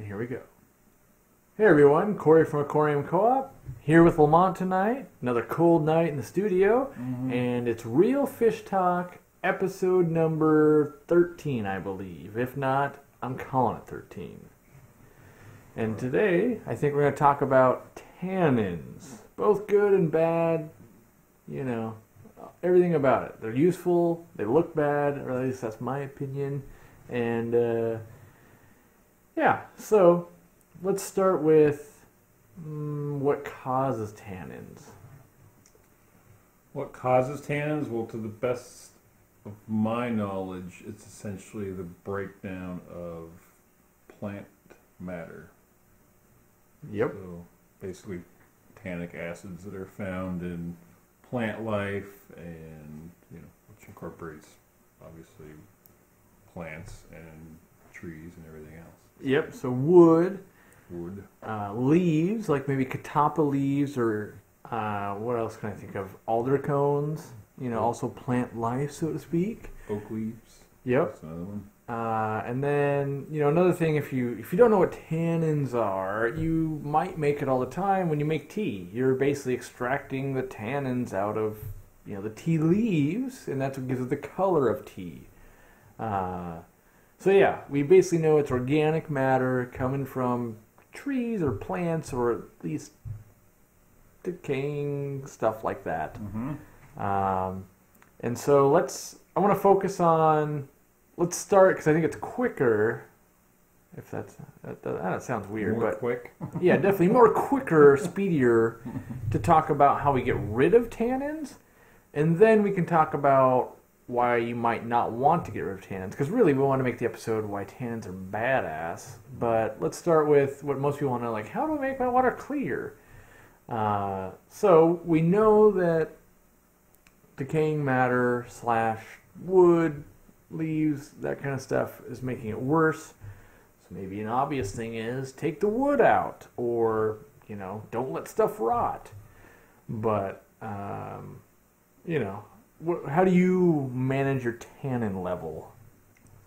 And here we go. Hey everyone, Corey from Aquariumcoop, here with Lamont tonight. Another cold night in the studio, and it's Real Fish Talk, episode number 13, I believe. If not, I'm calling it 13. And today, I think we're going to talk about tannins. Both good and bad, you know, everything about it. They're useful, they look bad, or at least that's my opinion. And, yeah, so let's start with what causes tannins. What causes tannins? Well, to the best of my knowledge, it's essentially the breakdown of plant matter. Yep. So basically tannic acids that are found in plant life and, which incorporates obviously plants and trees and everything else. Yep, so wood, Wood. leaves, like maybe Catappa leaves, or what else can I think of? Alder cones, also plant life, so to speak. Oak leaves. Yep. That's another one. And then, another thing, if you don't know what tannins are, you might make it all the time when you make tea. You're basically extracting the tannins out of, the tea leaves, and that's what gives it the color of tea. So yeah, we basically know it's organic matter coming from trees or plants, or at least decaying stuff like that. And so I want to focus on, let's start, because I think it's quicker, if that sounds weird, More but quick. yeah, definitely more quicker, speedier to talk about how we get rid of tannins, and then we can talk about why you might not want to get rid of tannins, because really we want to make the episode why tannins are badass. But let's start with what most people want to know, like, how do I make my water clear? So we know that decaying matter / wood, leaves, that kind of stuff is making it worse. So maybe an obvious thing is take the wood out, or don't let stuff rot. But how do you manage your tannin level?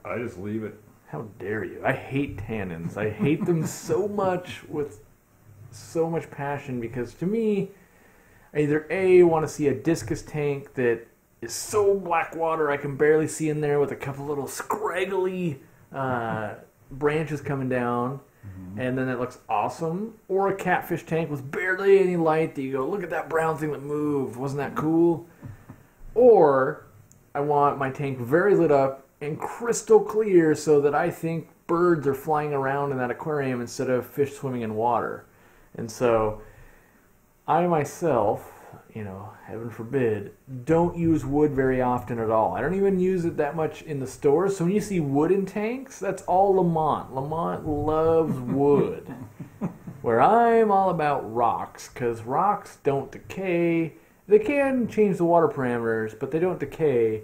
I just leave it. How dare you? I hate tannins. I hate them so much, with so much passion, because to me, I either A, want to see a discus tank that is so Blackwater I can barely see in there, with a couple little scraggly branches coming down, and then it looks awesome, or a catfish tank with barely any light that you go, look at that brown thing that moved, wasn't that cool? Or I want my tank very lit up and crystal clear, so that I think birds are flying around in that aquarium instead of fish swimming in water. And so I myself, heaven forbid, don't use wood very often at all. I don't even use it that much in the stores. So when you see wooden tanks, that's all Lamont. Lamont loves wood. Where I'm all about rocks, because rocks don't decay. They can change the water parameters, but they don't decay.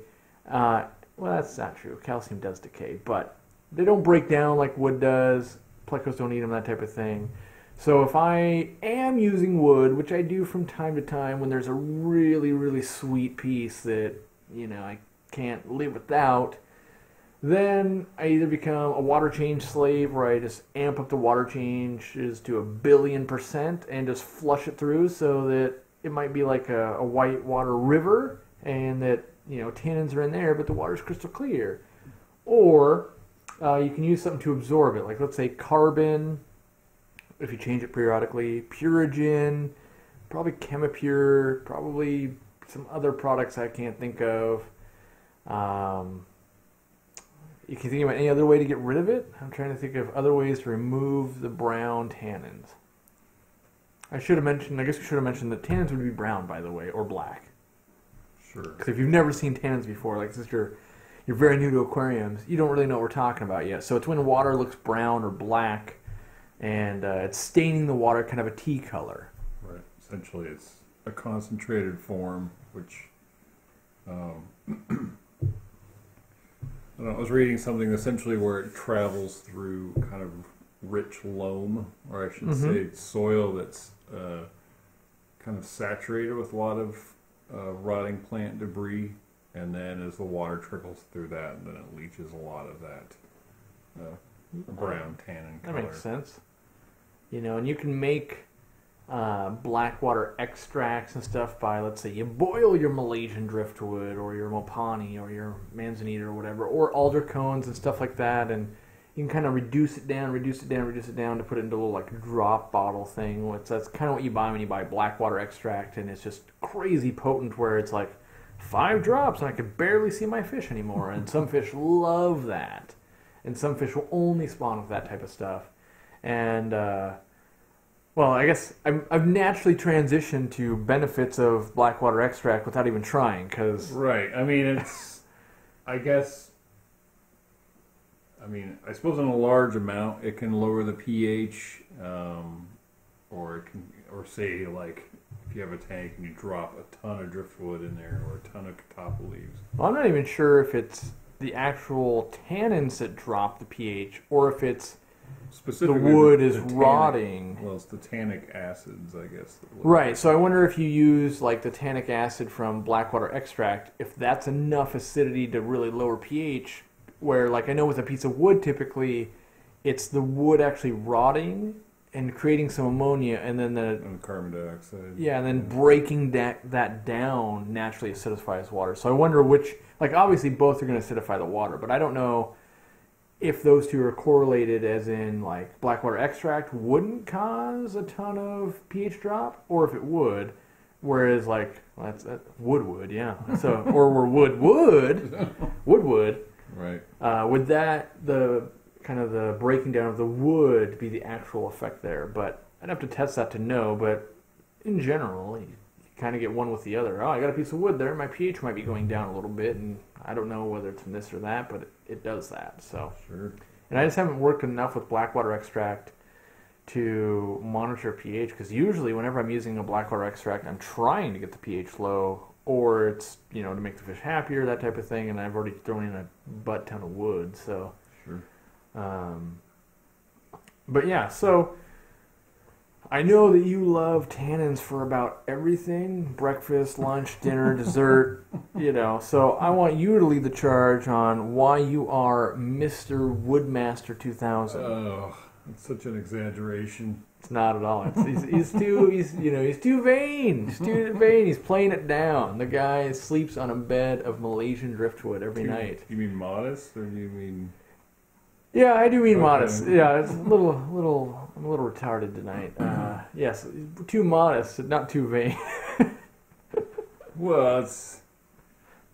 Well, that's not true. Calcium does decay, but they don't break down like wood does. Plecos don't eat them, that type of thing. So if I am using wood, which I do from time to time when there's a really, really sweet piece that, I can't live without, then I either become a water change slave, where I just amp up the water changes to 1,000,000,000% and just flush it through, so that it might be like a white water river, and that, tannins are in there, but the water's crystal clear. Or you can use something to absorb it, like let's say carbon, if you change it periodically, Purigen, probably Chemipure, probably some other products I can't think of. You can think about any other way to get rid of it. I'm trying to think of other ways to remove the brown tannins. I guess we should have mentioned that tannins would be brown, by the way, or black. Sure. Because if you've never seen tannins before, like since you're very new to aquariums, you don't really know what we're talking about yet. So it's when water looks brown or black, and it's staining the water kind of a tea color. Right. Essentially, it's a concentrated form, which I was reading something essentially where it travels through kind of rich loam, or I should say soil that's kind of saturated with a lot of rotting plant debris, and then as the water trickles through that, then it leaches a lot of that brown tannin color. That makes sense. You know, and you can make Blackwater extracts and stuff by, let's say, you boil your Malaysian driftwood or your Mopani or your manzanita or whatever, or alder cones and stuff like that, and you can kind of reduce it down to put it into a little like drop bottle thing. That's kind of what you buy when you buy Blackwater extract, and it's just crazy potent where it's like 5 drops and I could barely see my fish anymore. And some fish love that, and some fish will only spawn with that type of stuff. And well, I guess I've naturally transitioned to benefits of Blackwater extract without even trying, because right. I mean, it's I suppose in a large amount it can lower the pH, or say like if you have a tank and you drop a ton of driftwood in there or a ton of Catappa leaves. Well, I'm not even sure if it's the actual tannins that drop the pH or if it's the wood is rotting. Well, it's the tannic acids, I guess. Right, so I wonder if you use like the tannic acid from Blackwater extract, if that's enough acidity to really lower pH, where like I know with a piece of wood typically it's the wood actually rotting and creating some ammonia, and then and carbon dioxide. Yeah, and then breaking that down naturally acidifies water. So I wonder which, like obviously both are going to acidify the water, but I don't know if those two are correlated, as in like Blackwater extract wouldn't cause a ton of pH drop, or if it would, whereas like that's wood, yeah. So or wood, right? Would that the kind of the breaking down of the wood be the actual effect there? But I'd have to test that to know. But in general, you kind of get one with the other. Oh, I got a piece of wood there. My pH might be going down a little bit, and I don't know whether it's from this or that, but it does that. So sure. And I just haven't worked enough with Blackwater extract to monitor pH, because usually whenever I'm using a Blackwater extract, I'm trying to get the pH low, or it's, you know, to make the fish happier, that type of thing, and I've already thrown in a butt ton of wood. So sure. But yeah, so I know that you love tannins for about everything: breakfast, lunch, dinner, dessert, you know. So I want you to lead the charge on why you are Mr. Woodmaster 2000. Oh, it's such an exaggeration. It's not at all. He's too vain. He's too vain. He's playing it down. The guy sleeps on a bed of Malaysian driftwood every night. You mean modest, or do you mean? Yeah, I do mean modest. Yeah, it's I'm a little retarded tonight. Yes, too modest, not too vain. Well,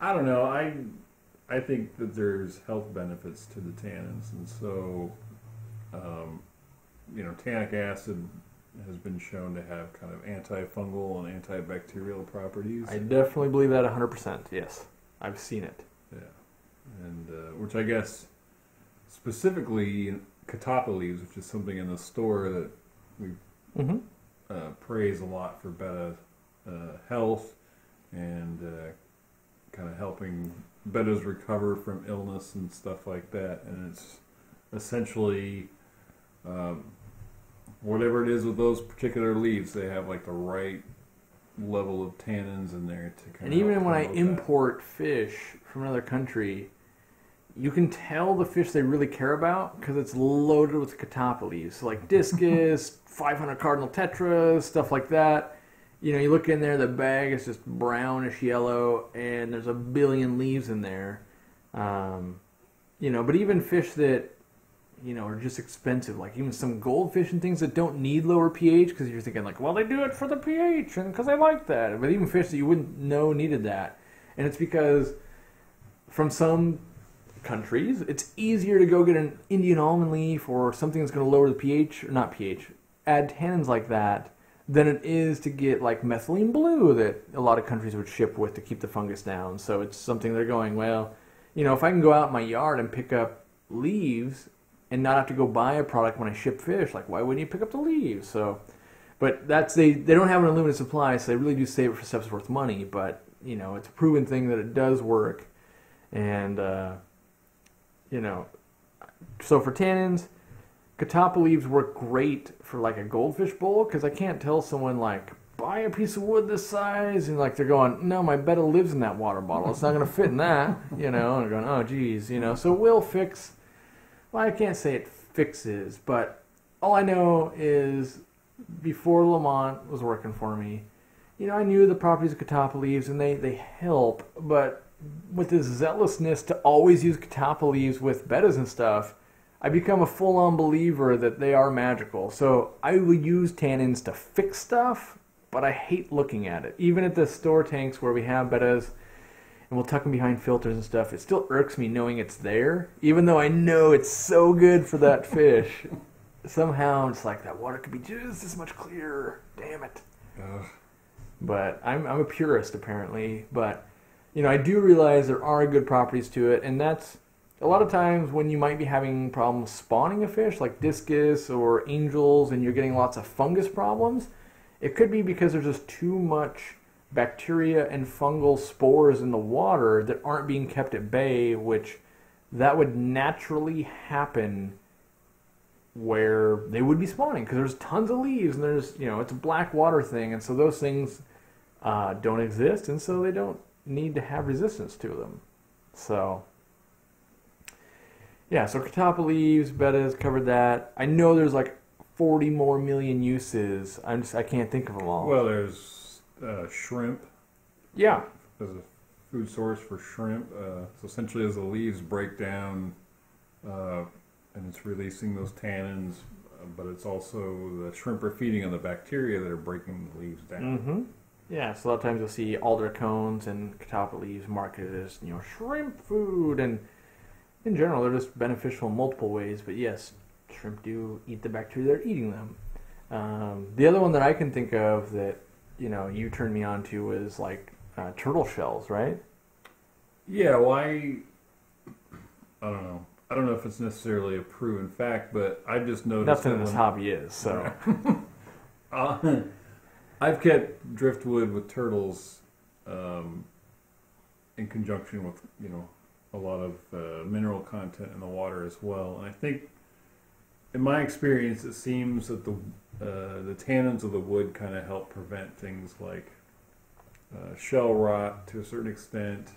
I don't know. I think that there's health benefits to the tannins, and so, you know, tannic acid has been shown to have kind of antifungal and antibacterial properties. I definitely believe that 100%. Yes, I've seen it. Yeah, and which I guess specifically Catappa leaves, which is something in the store that we praise a lot for Betta health and kind of helping Bettas recover from illness and stuff like that. And it's essentially whatever it is with those particular leaves, they have like the right level of tannins in there to kind of. And even when I import fish from another country, you can tell the fish they really care about because it's loaded with Catappa leaves. So like discus, 500 cardinal tetras, stuff like that. You know, you look in there, the bag is just brownish yellow, and there's a billion leaves in there. You know, but even fish that, you know, are just expensive, like even some goldfish and things that don't need lower pH, because you're thinking like, well, they do it for the pH and because they like that. But even fish that you wouldn't know needed that. And it's because from some countries, it's easier to go get an Indian almond leaf or something that's going to lower the pH, or not pH, add tannins like that, than it is to get like methylene blue that a lot of countries would ship with to keep the fungus down. So it's something they're going, well, you know, if I can go out in my yard and pick up leaves and not have to go buy a product when I ship fish, like why wouldn't you pick up the leaves? So, but that's they don't have an unlimited supply, so they really do save it for stuff that's worth money. But you know, it's a proven thing that it does work, and you know, so for tannins, Catappa leaves work great for like a goldfish bowl, because I can't tell someone like, buy a piece of wood this size, and like they're going, no, my Betta lives in that water bottle, it's not going to fit in that, you know, and they're going, oh geez, you know, so we'll fix, well, I can't say it fixes, but all I know is before Lamont was working for me, I knew the properties of Catappa leaves and they help, but with this zealousness to always use Catappa leaves with Bettas and stuff, I become a full-on believer that they are magical. So I will use Tannins to fix stuff, but I hate looking at it. Even at the store tanks where we have Bettas and we'll tuck them behind filters and stuff, it still irks me knowing it's there, even though I know it's so good for that fish. Somehow it's like that water could be just this much clearer. Damn it. Ugh. But I'm a purist apparently. But I do realize there are good properties to it, and that's a lot of times when you might be having problems spawning a fish like discus or angels, and you're getting lots of fungus problems. It could be because there's just too much bacteria and fungal spores in the water that aren't being kept at bay, which that would naturally happen where they would be spawning because there's tons of leaves and there's, it's a Blackwater thing, and so those things don't exist, and so they don't need to have resistance to them. So yeah, so Catappa leaves, Betta's covered that. I know there's like 40 more million uses. I can't think of them all. Well, there's shrimp. Yeah. As a food source for shrimp. So essentially as the leaves break down, and it's releasing those tannins, but it's also the shrimp are feeding on the bacteria that are breaking the leaves down. Mm-hmm. Yeah, so a lot of times you'll see alder cones and Catappa leaves marketed as, shrimp food, and in general they're just beneficial in multiple ways, but yes, shrimp do eat the bacteria that are eating them. The other one that I can think of that, you turned me on to is like turtle shells, right? Yeah, well, I don't know. I don't know if it's necessarily a proven fact, but I've just noticed nothing in this hobby is, so. I've kept driftwood with turtles in conjunction with, a lot of mineral content in the water as well. And I think, in my experience, it seems that the tannins of the wood kind of help prevent things like shell rot to a certain extent.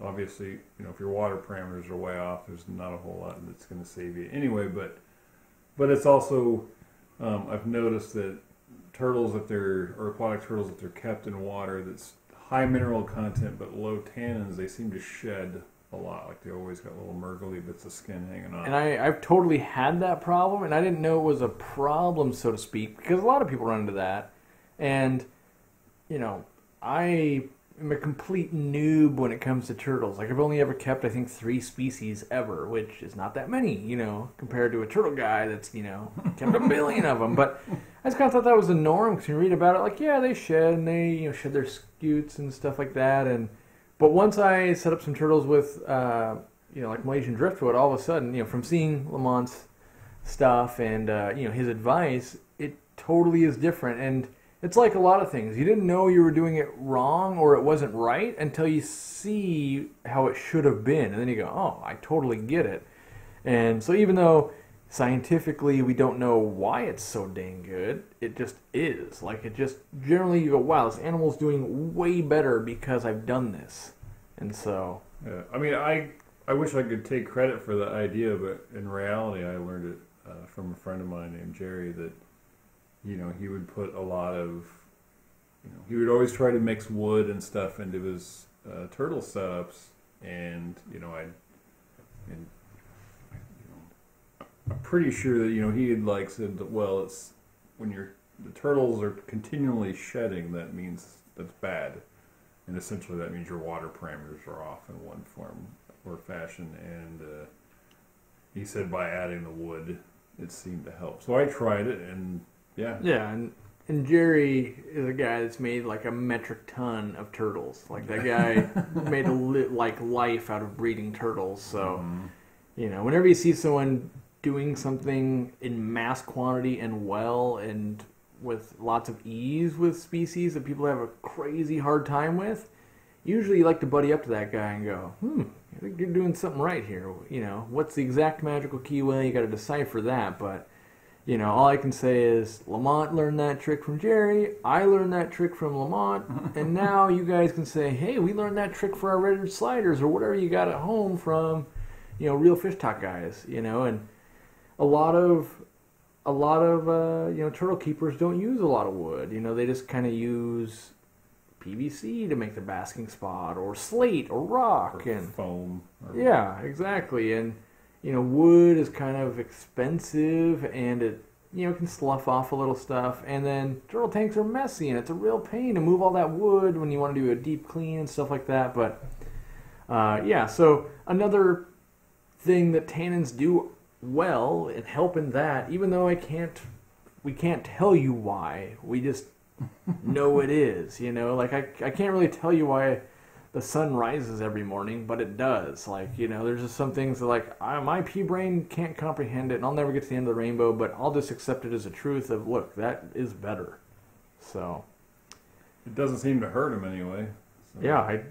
Obviously, if your water parameters are way off, there's not a whole lot that's going to save you anyway. But it's also, I've noticed that turtles, or aquatic turtles, if they're kept in water that's high mineral content but low tannins, they seem to shed a lot. Like they always got little mergly bits of skin hanging on. And I've totally had that problem, and I didn't know it was a problem, so to speak, because a lot of people run into that. And, I am a complete noob when it comes to turtles. Like, I've only ever kept, I think, 3 species ever, which is not that many, compared to a turtle guy that's, kept a billion of them. But I just kind of thought that was the norm, because you read about it, like, yeah, they shed, and they, shed their scutes and stuff like that. But once I set up some turtles with, like Malaysian driftwood, all of a sudden, from seeing Lamont's stuff and, his advice, it totally is different. And it's like a lot of things. You didn't know you were doing it wrong or it wasn't right until you see how it should have been. And then you go, oh, I totally get it. And so even though scientifically we don't know why it's so dang good, it just is. Like, it just, generally you go, wow, this animal's doing way better because I've done this. And so... Yeah, I mean, I wish I could take credit for the idea, but in reality I learned it from a friend of mine named Jerry that, he would put a lot of, he would always try to mix wood and stuff into his turtle setups, and, I'm pretty sure that, he had like said that, well, it's when the turtles are continually shedding, that means that's bad. And essentially that means your water parameters are off in one form or fashion. And he said by adding the wood, it seemed to help. So I tried it, and yeah. Yeah, and Jerry is a guy that's made like a metric ton of turtles. Like, that guy made life out of breeding turtles. So, whenever you see someone doing something in mass quantity and well and with lots of ease with species that people have a crazy hard time with, usually you like to buddy up to that guy and go, I think you're doing something right here. What's the exact magical key? Well, you got to decipher that. But, all I can say is Lamont learned that trick from Jerry. I learned that trick from Lamont. And now you guys can say, hey, we learned that trick for our redwood sliders or whatever you got at home from, Real Fish Talk guys, and a lot of turtle keepers don't use a lot of wood. They just kind of use PVC to make the basking spot, or slate, or rock, or and foam. Yeah, exactly. And wood is kind of expensive, and it can slough off a little stuff. And then turtle tanks are messy, and it's a real pain to move all that wood when you want to do a deep clean and stuff like that. But yeah, so another thing that tannins do well and help in that, even though we can't tell you why, we just know it is. Like I can't really tell you why the sun rises every morning, but it does. Like, there's just some things that, like, my pea brain can't comprehend it, and I'll never get to the end of the rainbow, but I'll just accept it as a truth of, look, that is better. So it doesn't seem to hurt them anyway. So. Yeah,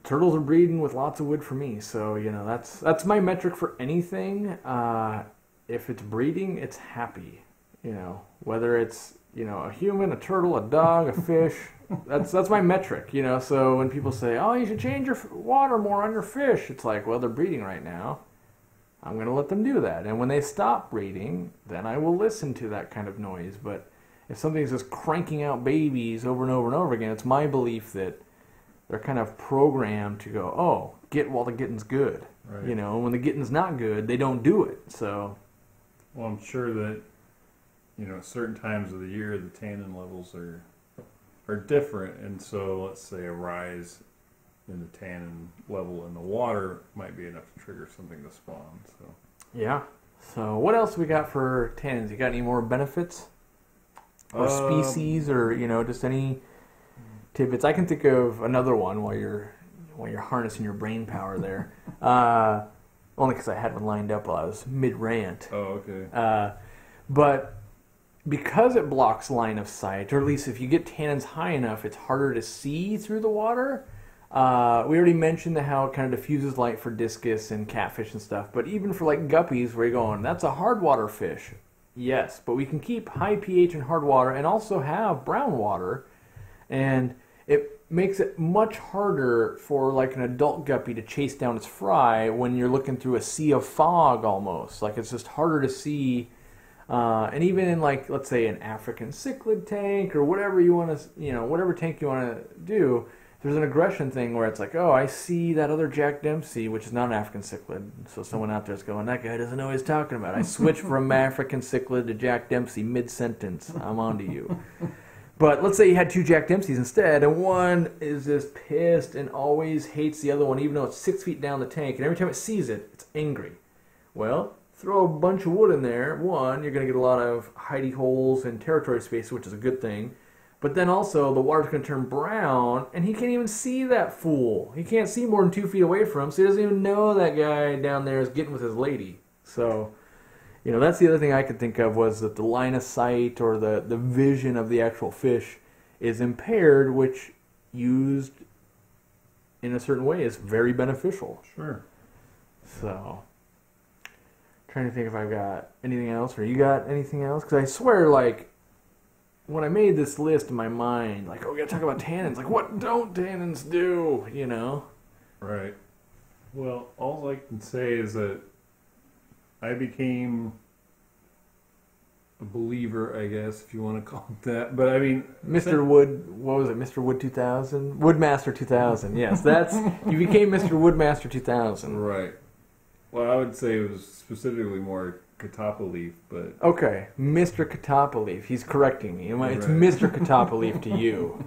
turtles are breeding with lots of wood for me, so that's my metric for anything. If it's breeding, it's happy. Whether it's a human, a turtle, a dog, a fish. That's my metric. So when people say, "Oh, you should change your water more on your fish," it's like, well, they're breeding right now. I'm going to let them do that, and when they stop breeding, then I will listen to that kind of noise. But if something's just cranking out babies over and over and over again, it's my belief that they're kind of programmed to go, "Oh, get while the getting's good." Right. When the getting's not good, they don't do it. So, well, I'm sure that at certain times of the year the tannin levels are different, and so let's say a rise in the tannin level in the water might be enough to trigger something to spawn. So yeah. So what else we got for tannins? You got any more benefits or species, or just any tidbits? I can think of another one while you're harnessing your brain power there. Only because I had one lined up while I was mid rant. Oh, okay. But because it blocks line of sight, or at least if you get tannins high enough, it's harder to see through the water. We already mentioned how it kind of diffuses light for discus and catfish and stuff, but even for like guppies, where you're going, that's a hard water fish. Yes, but we can keep high pH in hard water and also have brown water, and it makes it much harder for like an adult guppy to chase down its fry when you're looking through a sea of fog almost. Like, it's just harder to see. And even in, like, let's say an African cichlid tank, or whatever you want to, whatever tank you want to do, there's an aggression thing where it's like, oh, I see that other Jack Dempsey, which is not an African cichlid. So someone out there is going, that guy doesn't know what he's talking about. I switched from African cichlid to Jack Dempsey mid-sentence. I'm on to you. But let's say you had two Jack Dempseys instead, and one is just pissed and always hates the other one, even though it's 6 feet down the tank, and every time it sees it, it's angry. Well, throw a bunch of wood in there. One, you're going to get a lot of hidey holes and territory space, which is a good thing. But then also, the water's going to turn brown, and he can't even see that fool. He can't see more than 2 feet away from him, so he doesn't even know that guy down there is getting with his lady. So, that's the other thing I could think of, was that the line of sight or the vision of the actual fish is impaired, which used in a certain way is very beneficial. Sure. So, trying to think if I've got anything else, or you got anything else? Because I swear, like, when I made this list in my mind, like, oh, we got to talk about tannins. Like, what don't tannins do, Right. Well, all I can say is that I became a believer, I guess, if you want to call it that. But, I mean... Mr. Wood, what was it, Mr. Wood 2000? Woodmaster 2000, yes. You became Mr. Woodmaster 2000. Right. Well, I would say it was specifically more Catappa leaf, but... Okay, Mr. Catappa leaf. He's correcting me. It's Mr. Catappa leaf to you.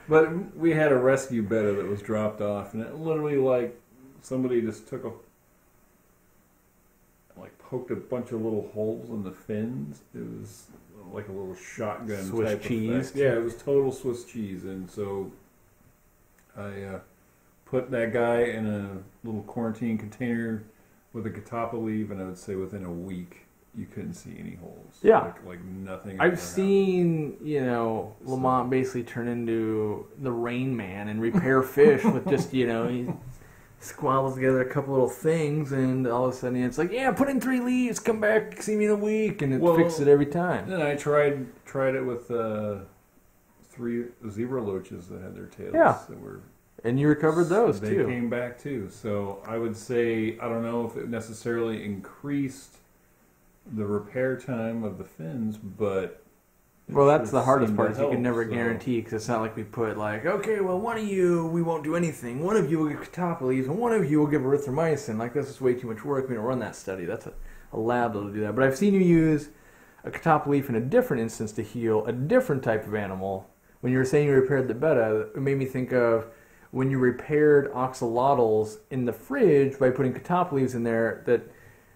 But we had a rescue Betta that was dropped off, and it literally, like, somebody just took poked a bunch of little holes in the fins. It was like a little shotgun Swiss type cheese. Effect. Yeah, it was total Swiss cheese, and so I put that guy in a little quarantine container with a Catappa leaf, and I would say within a week you couldn't see any holes. Yeah. Like nothing. I've seen, Lamont basically turn into the Rain Man and repair fish with just, he squabbles together a couple little things, and all of a sudden it's like, yeah, put in 3 leaves, come back, see me in a week, and it fixes it every time. Then I tried it with 3 zebra loaches that had their tails. Yeah. That were... And you recovered those, too. They came back, too. So I would say, I don't know if it necessarily increased the repair time of the fins, but well, that's the hardest part. Is you help, can never so. guarantee, because it's not like we put like, okay, well, one of you we won't do anything. One of you will give Catappa leaves, and one of you will give erythromycin. Like, this is way too much work. We don't run that study. That's a lab that'll do that. But I've seen you use a Catappa leaf in a different instance to heal a different type of animal. When you were saying you repaired the Betta, it made me think of when you repaired axolotls in the fridge by putting Catappa leaves in there. That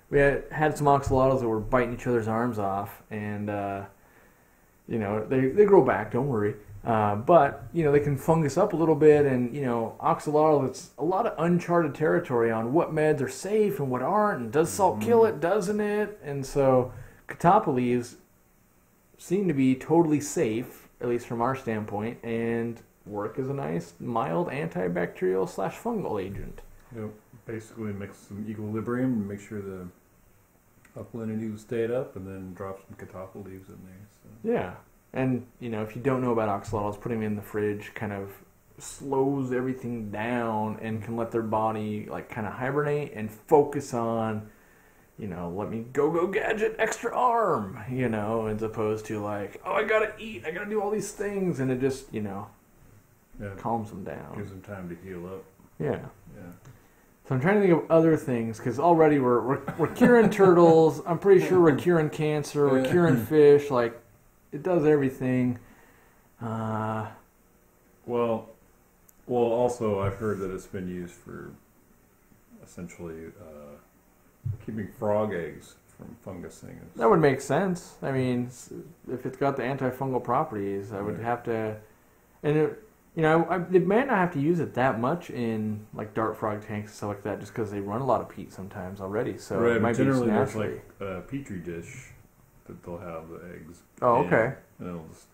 we had some axolotls that were biting each other's arms off, and you know, they grow back, don't worry. But, you know, they can fungus up a little bit, and, you know, axolotl, it's a lot of uncharted territory on what meds are safe and what aren't, and does salt kill it, doesn't it? And so Catappa leaves seem to be totally safe, at least from our standpoint, and work as a nice, mild antibacterial / fungal agent. Yep. Basically mix some equilibrium and make sure the uplinity stayed up, and then drop some Catappa leaves in there. So. Yeah. And, you know, if you don't know about axolotls, putting them in the fridge kind of slows everything down and can let their body, like, kind of hibernate and focus on, you know, let me go gadget extra arm, you know, as opposed to, like, oh, I gotta eat, I gotta do all these things, and it just, you know, calms them down. Gives them time to heal up. Yeah. Yeah. So I'm trying to think of other things, because already we're curing turtles. I'm pretty sure we're curing cancer. We're curing fish. Like, it does everything. Well, also I've heard that it's been used for essentially keeping frog eggs from fungusing. That would make sense. I mean, if it's got the antifungal properties, I would have to, and it, you know, it might not have to use it that much in like dart frog tanks and stuff like that, just because they run a lot of peat sometimes already. So right, it might generally be there's naturally. like a petri dish that they'll have the eggs. Oh, okay. And it'll just,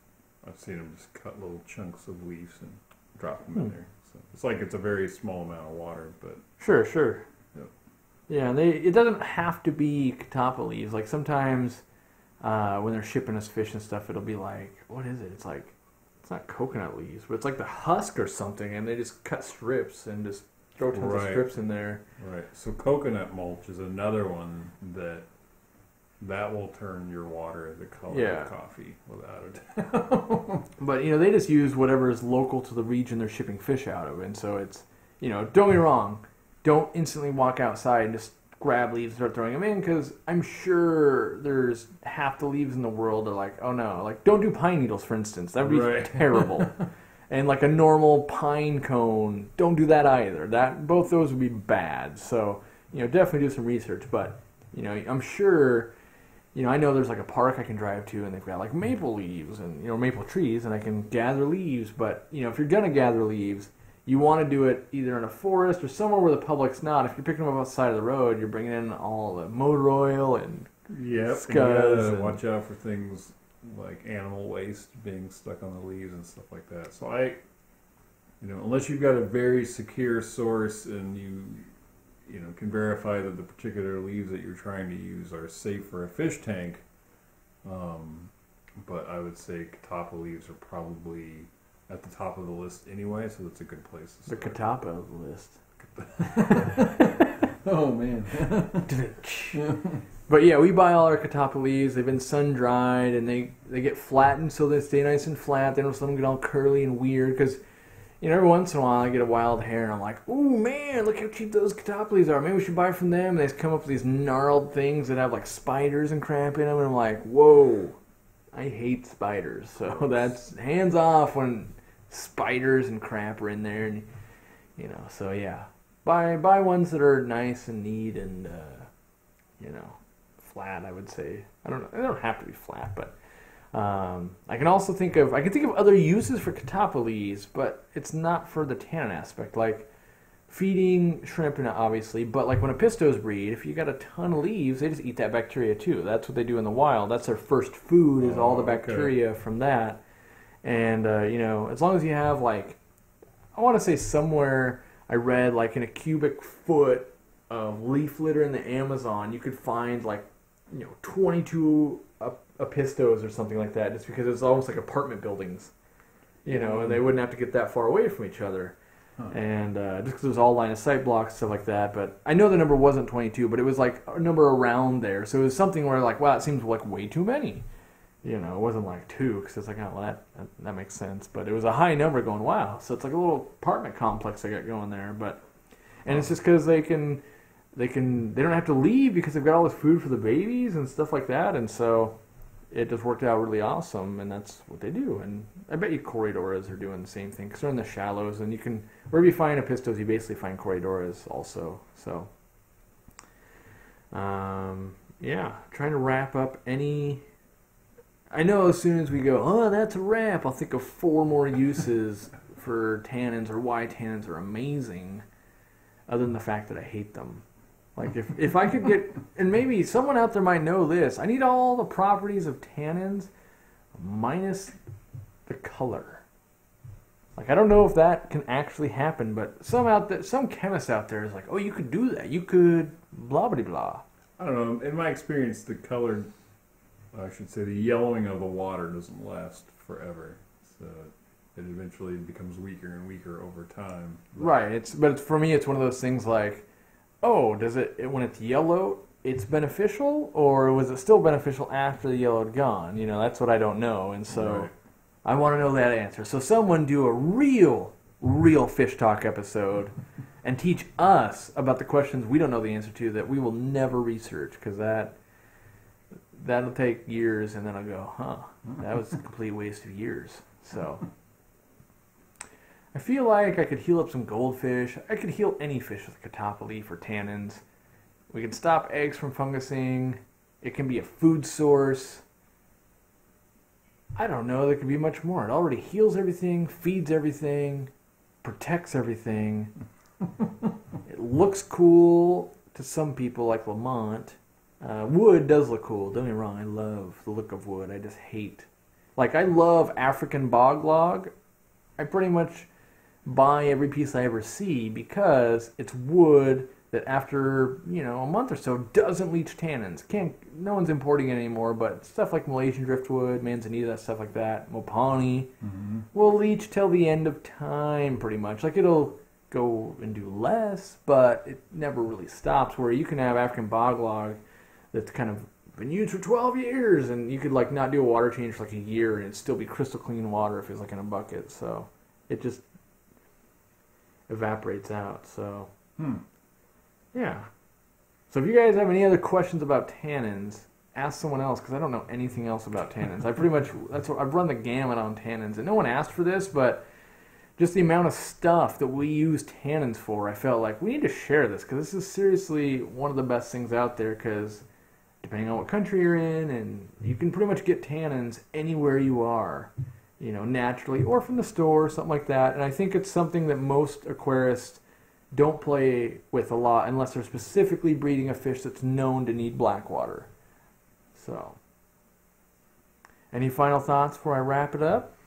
I've seen them just cut little chunks of leaves and drop them in there. So it's like it's a very small amount of water, but Sure. Yep. Yeah, and it doesn't have to be Catappa leaves. Like sometimes when they're shipping us fish and stuff, it'll be like, what is it? It's like, it's not coconut leaves, but it's like the husk or something, and they just cut strips and just throw tons of strips in there. Right. So coconut mulch is another one that will turn your water the color of coffee without it. But, you know, they just use whatever is local to the region they're shipping fish out of. And so it's, you know, don't get me wrong, don't instantly walk outside and just grab leaves and start throwing them in, because I'm sure there's half the leaves in the world are like, oh no, like don't do pine needles, for instance. That would be terrible. And like a normal pine cone, don't do that either. Both those would be bad. So, you know, definitely do some research. But, you know, I'm sure... You know, I know there's like a park I can drive to, and they've got like maple leaves and, you know, maple trees, and I can gather leaves. But, you know, if you're going to gather leaves, you want to do it either in a forest or somewhere where the public's not. If you're picking them up outside of the road, you're bringing in all the motor oil and scuds. And watch out for things like animal waste being stuck on the leaves and stuff like that. So you know, unless you've got a very secure source and you know, can verify that the particular leaves that you're trying to use are safe for a fish tank. But I would say Catappa leaves are probably at the top of the list anyway, so that's a good place to start. The Catappa list. Oh, man. But yeah, we buy all our Catappa leaves. They've been sun-dried, and they get flattened so they stay nice and flat. They don't let them get all curly and weird, because... You know, every once in a while I get a wild hair and I'm like, ooh, man, look how cheap those Catappa leaves are. Maybe we should buy from them. And they just come up with these gnarled things that have like spiders and crap in them. And I'm like, whoa, I hate spiders. So that's hands off when spiders and crap are in there. And, you know, so yeah. Buy ones that are nice and neat and, you know, flat, I would say. I don't know. They don't have to be flat, but... I can also think of other uses for Catappa leaves, but it's not for the tannin aspect, like feeding shrimp, obviously, but like when apistos breed, if you got a ton of leaves, they just eat that bacteria too. That's what they do in the wild. That's their first food, is all the bacteria from that. And, you know, as long as you have like, I want to say somewhere I read like in a cubic foot of leaf litter in the Amazon, you could find like, you know, 22 apistos or something like that, just because it's almost like apartment buildings, you know, and they wouldn't have to get that far away from each other. And just because it was all line of sight blocks, stuff like that. But I know the number wasn't 22, but it was like a number around there. So it was something where like, wow, it seems like way too many. You know, it wasn't like 2, because it's like, oh, well, that makes sense. But it was a high number going, wow. So it's like a little apartment complex they got going there. And it's just because they don't have to leave because they've got all this food for the babies and stuff like that. And so it just worked out really awesome, and that's what they do. And I bet you Corridoras are doing the same thing because they're in the shallows, and you can, wherever you find Apistos, you basically find Corridoras also. So, yeah, trying to wrap up any. I know as soon as we go, oh, that's a wrap, I'll think of 4 more uses for tannins or why tannins are amazing, other than the fact that I hate them. Like, if I could get, and maybe someone out there might know this, I need all the properties of tannins minus the color. Like, I don't know if that can actually happen, but some chemist out there is like, oh, you could do that. You could blah, blah, blah. I don't know. In my experience, the color, I should say, the yellowing of the water doesn't last forever. So it eventually becomes weaker and weaker over time. Right. But for me, it's one of those things like, oh, does it when it's yellow, it's beneficial, or was it still beneficial after the yellow had gone? You know, that's what I don't know, and so right. I want to know that answer. So someone do a real fish talk episode and teach us about the questions we don't know the answer to that we will never research, because that'll take years, and then I'll go, huh, that was a complete waste of years. So I feel like I could heal up some goldfish. I could heal any fish with a Catappa leaf or tannins. We can stop eggs from fungusing. It can be a food source. I don't know. There could be much more. It already heals everything, feeds everything, protects everything. It looks cool to some people like Lamont. Wood does look cool. Don't get me wrong. I love the look of wood. I just hate. Like, I love African bog log. I pretty much buy every piece I ever see because it's wood that after, you know, a month or so doesn't leach tannins. No one's importing it anymore, but stuff like Malaysian driftwood, manzanita, stuff like that, mopani, will leach till the end of time pretty much. Like, it'll go and do less, but it never really stops, where you can have African bog log that's kind of been used for 12 years, and you could like not do a water change for like a year and it'd still be crystal clean water if it was like in a bucket. So it just evaporates out. So yeah. So if you guys have any other questions about tannins, ask someone else, because I don't know anything else about tannins. I pretty much, I've run the gamut on tannins, and no one asked for this, but just the amount of stuff that we use tannins for, I felt like we need to share this, because this is seriously one of the best things out there, because depending on what country you're in, and you can pretty much get tannins anywhere you are, you know, naturally, or from the store, or something like that. And I think it's something that most aquarists don't play with a lot unless they're specifically breeding a fish that's known to need Blackwater. So, any final thoughts before I wrap it up?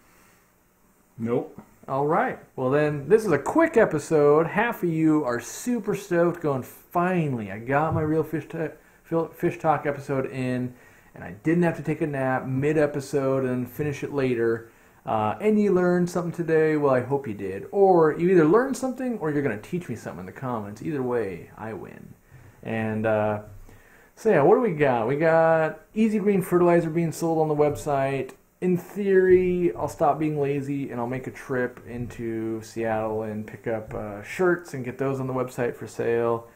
Nope. All right. Well, then, this is a quick episode. Half of you are super stoked, going, finally, I got my real fish talk episode in, and I didn't have to take a nap mid-episode and finish it later. And you learned something today. Well, I hope you did. Or you either learned something or you're going to teach me something in the comments. Either way, I win. And so yeah, what do we got? We got Easy Green fertilizer being sold on the website. In theory, I'll stop being lazy and I'll make a trip into Seattle and pick up shirts and get those on the website for sale.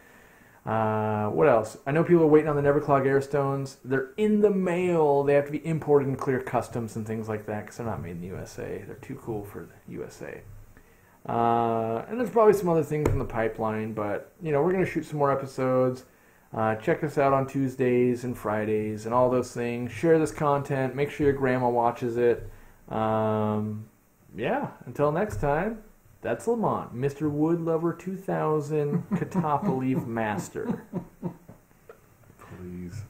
What else? I know people are waiting on the Neverclog Airstones. They're in the mail. They have to be imported and clear customs and things like that because they're not made in the USA. They're too cool for the USA. And there's probably some other things in the pipeline, but you know, we're going to shoot some more episodes. Check us out on Tuesdays and Fridays and all those things. Share this content. Make sure your grandma watches it. Yeah, until next time. That's Lamont, Mr. Woodlover 2000 Catappa Leaf Master. Please.